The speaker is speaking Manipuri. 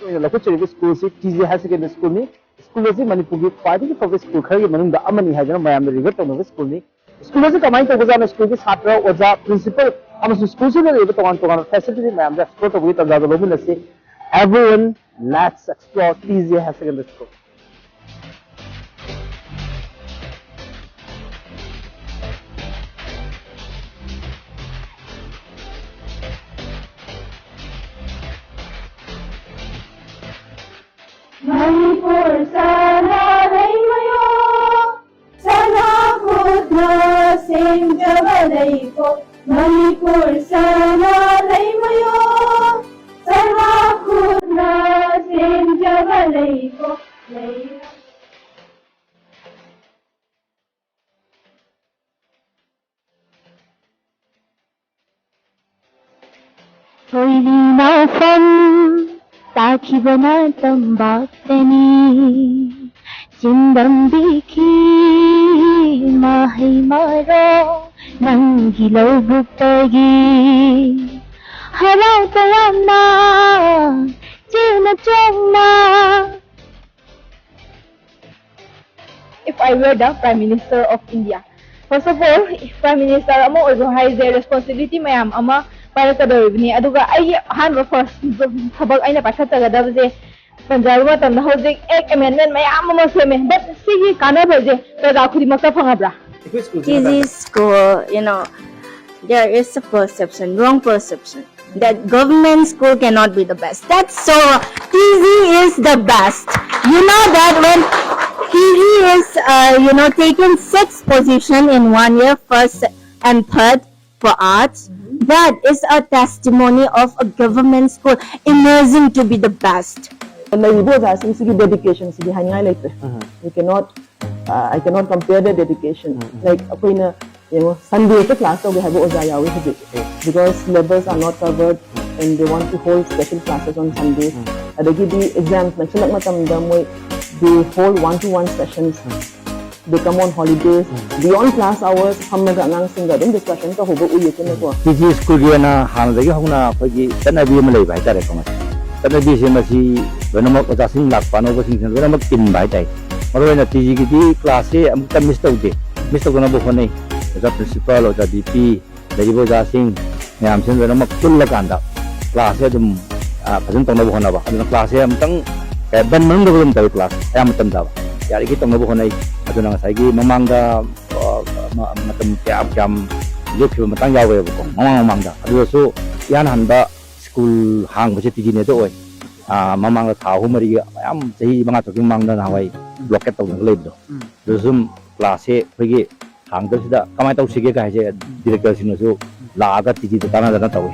लखुचरी स्कूल से टीजे हायर सेकेंडरी स्कूल ने स्कूल से मनपुर की ख्वाई फब स्कूल खर की है मैम रिगर तौर स्कूल ने स्कूल से कमाई तौजा स्कूल के छात्र ओजा प्रिंसिपल स्कूल से तोान तोान फैसिलिटी मैम एक्सप्लोर तौर तंजा लोमी everyone let's explore TJ higher secondary school Manipur sana laimayo, sana kudna senjavalai ko. Manipur sana laimayo, sana kudna senjavalai ko. Hoili naufam ताखिबना तंबाकनी चिंदम देखी माही मारो नंगिलो बुक्तगी हराव तयमना चेना चोंगना. If I were the Prime Minister of India, first of all, Prime Minister amo ojo hai their responsibility mayam ama para kadoribni aduga ai hanba first thabak aina paikhatagadabe panjab matamda hojik ek amendment mayam ama seme but sigi kanabaje tada khudimaka phangabra. TZ school, there is a perception, wrong perception, that government school cannot be the best. That's so. TZ is the best. You know that when TZ is, taking 6th position in 1 year, 1st and 3rd for arts, that is a testimony of a government school emerging to be the best. And the both are since dedication, so you cannot. I cannot compare the dedication. Like Sunday class we have because syllabus are not covered and they want to hold special classes on Sundays. They give the exams. They hold 1-to-1 sessions. They come on holidays beyond class hours. Discussion TG school na hanadagi hona khoi tanabi ma lei bai tare kama tanabi se masi benama ko tasing lakpano ko sing benama tin bai tai maro na TG ki class se amta miss to na bo khonai the principal or the DP dari bo jasing yam sen benama kulla kanda class se dum phajun tong na bo khona ba aduna class se amtang ban mang do dum tai class am tam da yari ki tong na bo khonai aduna sai gi mamangda matam jam lephi matang yawe ko mamangda aduso yan hanba school hang bose TG ne do oi mamangda tha humari am jahi manga to mangda na wai blockade to le do dusum class e phigi hang do sida kamai to sige ka je director sinu su la ga TG to tana dana tawi